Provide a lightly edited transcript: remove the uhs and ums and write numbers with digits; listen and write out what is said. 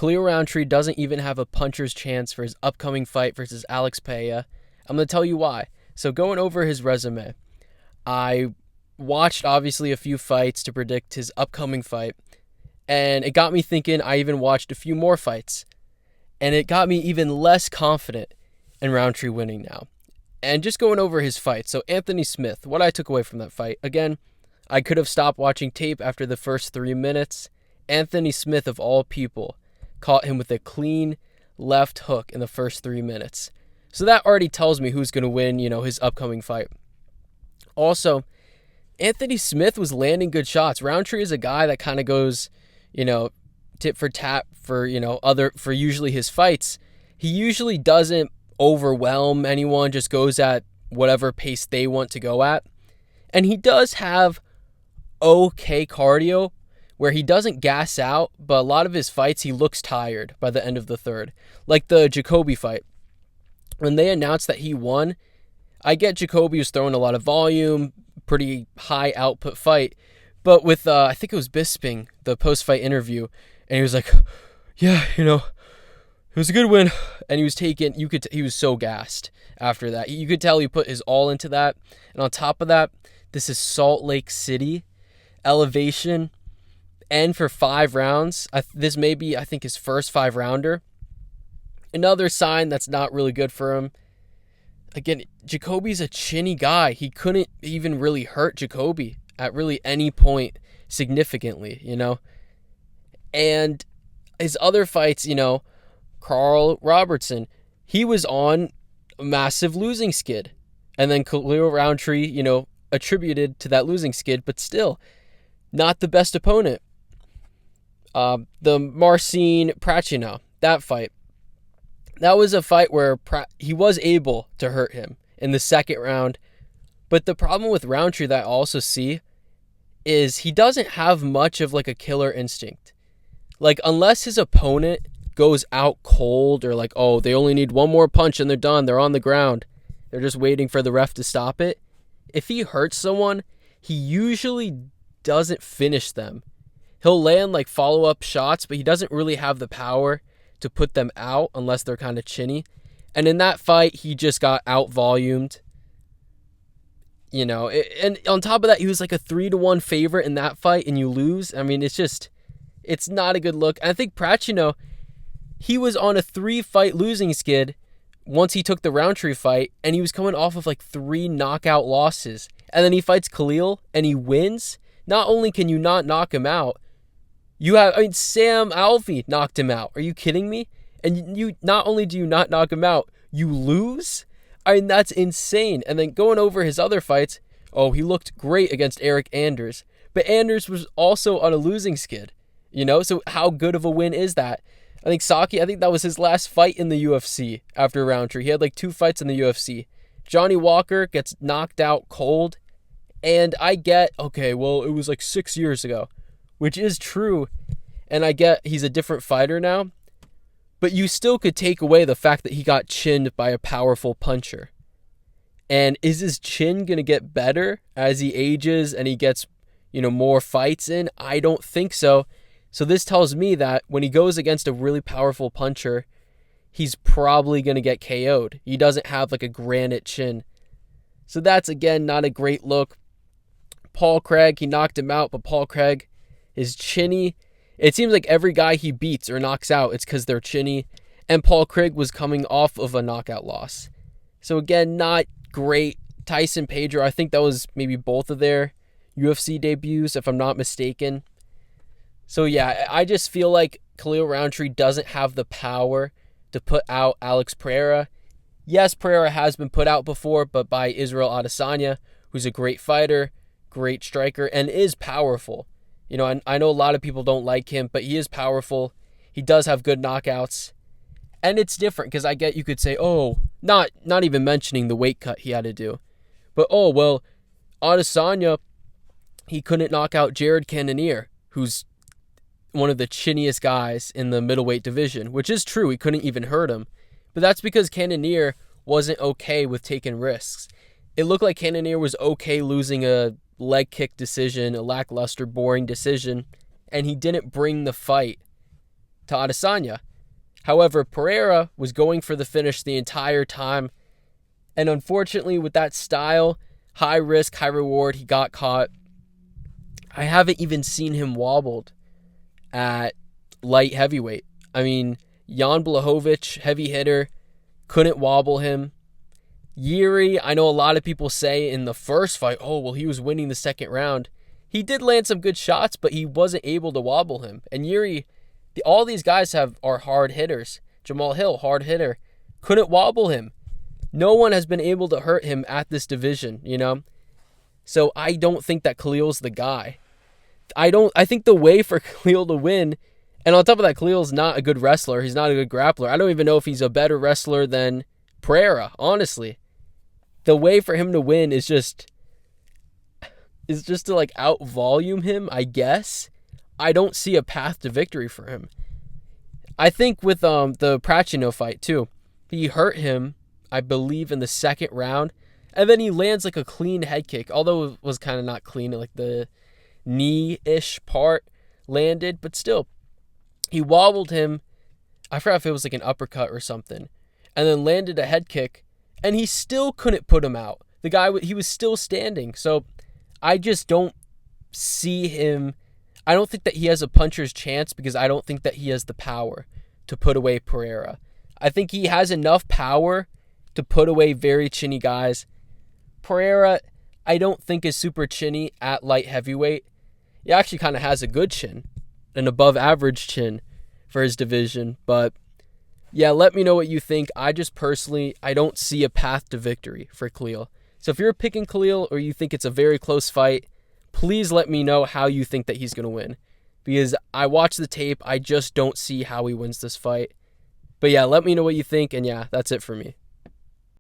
Khalil Rountree doesn't even have a puncher's chance for his upcoming fight versus Alex Pereira. I'm going to tell you why. So going over his resume, I watched obviously a few fights to predict his upcoming fight, and it got me thinking. I even watched a few more fights, and it got me even less confident in Rountree winning now. And just going over his fight. So Anthony Smith, what I took away from that fight, again, I could have stopped watching tape after the first 3 minutes. Anthony Smith, of all people, caught him with a clean left hook in the first 3 minutes. So that already tells me who's going to win, his upcoming fight. Also, Anthony Smith was landing good shots. Rountree is a guy that kind of goes, tit for tat for, for usually his fights. He usually doesn't overwhelm anyone, just goes at whatever pace they want to go at. And he does have okay cardio where he doesn't gas out, but a lot of his fights he looks tired by the end of the third. Like the Jacoby fight. When they announced that he won, I get Jacoby was throwing a lot of volume, pretty high output fight, but with I think it was Bisping, the post-fight interview, and he was like, yeah, it was a good win. And he was he was so gassed after that. You could tell he put his all into that. And on top of that, this is Salt Lake City elevation. And for 5 rounds, this may be, I think, his first 5-rounder. Another sign that's not really good for him. Again, Jacoby's a chinny guy. He couldn't even really hurt Jacoby at really any point significantly, And his other fights, Carl Robertson, he was on a massive losing skid. And then Khalil Rountree, attributed to that losing skid, but still not the best opponent. The Marcin Prachnio, that fight. That was a fight where he was able to hurt him in the second round. But the problem with Rountree that I also see is he doesn't have much of like a killer instinct. Like unless his opponent goes out cold or like, oh, they only need one more punch and they're done. They're on the ground. They're just waiting for the ref to stop it. If he hurts someone, he usually doesn't finish them. He'll land like follow-up shots, but he doesn't really have the power to put them out unless they're kind of chinny. And in that fight, he just got out-volumed. And on top of that, he was like a 3-1 favorite in that fight, and you lose. I mean, it's not a good look. And I think Prachnio, he was on a 3-fight losing skid once he took the Rountree fight, and he was coming off of like 3 knockout losses. And then he fights Khalil, and he wins. Not only can you not knock him out, Sam Alvey knocked him out. Are you kidding me? And you not only do you not knock him out, you lose? That's insane. And then going over his other fights, he looked great against Eric Anders. But Anders was also on a losing skid. So how good of a win is that? I think that was his last fight in the UFC after Rountree. He had like 2 fights in the UFC. Johnny Walker gets knocked out cold. And I get, okay, well, it was like 6 years ago, which is true. And I get he's a different fighter now. But you still could take away the fact that he got chinned by a powerful puncher. And is his chin going to get better as he ages and he gets, more fights in? I don't think so. So this tells me that when he goes against a really powerful puncher, he's probably going to get KO'd. He doesn't have like a granite chin. So that's, again, not a great look. Paul Craig, he knocked him out, but Paul Craig is chinny. It seems like every guy he beats or knocks out, it's because they're chinny. And Paul Craig was coming off of a knockout loss. So again, not great. Tyson Pedro, I think that was maybe both of their UFC debuts, if I'm not mistaken. So yeah, I just feel like Khalil Rountree doesn't have the power to put out Alex Pereira. Yes, Pereira has been put out before, but by Israel Adesanya, who's a great fighter, great striker, and is powerful. I know a lot of people don't like him, but he is powerful. He does have good knockouts. And it's different because I get you could say, not even mentioning the weight cut he had to do. But, Adesanya, he couldn't knock out Jared Cannonier, who's one of the chinniest guys in the middleweight division, which is true. He couldn't even hurt him. But that's because Cannonier wasn't okay with taking risks. It looked like Cannonier was okay losing a leg kick decision, a lackluster, boring decision, and he didn't bring the fight to Adesanya. However, Pereira was going for the finish the entire time. And unfortunately, with that style, high risk, high reward, he got caught. I haven't even seen him wobbled at light heavyweight. I mean, Jan Blachowicz, heavy hitter, couldn't wobble him. Yuri, I know a lot of people say in the first fight, oh, well, he was winning the second round. He did land some good shots, but he wasn't able to wobble him. And Yuri, all these guys are hard hitters. Jamal Hill, hard hitter, couldn't wobble him. No one has been able to hurt him at this division, you know? So I don't think that Khalil's the guy. I think the way for Khalil to win, and on top of that, Khalil's not a good wrestler. He's not a good grappler. I don't even know if he's a better wrestler than Pereira, honestly. The way for him to win is just to like out-volume him, I guess. I don't see a path to victory for him. I think with the Pacino fight too, he hurt him, I believe, in the second round, and then he lands like a clean head kick, although it was kind of not clean, like the knee-ish part landed, but still, he wobbled him. I forgot if it was like an uppercut or something, and then landed a head kick, and he still couldn't put him out. The guy, he was still standing, so I just don't see him. I don't think that he has a puncher's chance because I don't think that he has the power to put away Pereira. I think he has enough power to put away very chinny guys. Pereira, I don't think is super chinny at light heavyweight. He actually kind of has a good chin, an above average chin for his division. But yeah, let me know what you think. I just personally, I don't see a path to victory for Khalil. So if you're picking Khalil or you think it's a very close fight, please let me know how you think that he's going to win. Because I watched the tape, I just don't see how he wins this fight. But yeah, let me know what you think, and yeah, that's it for me.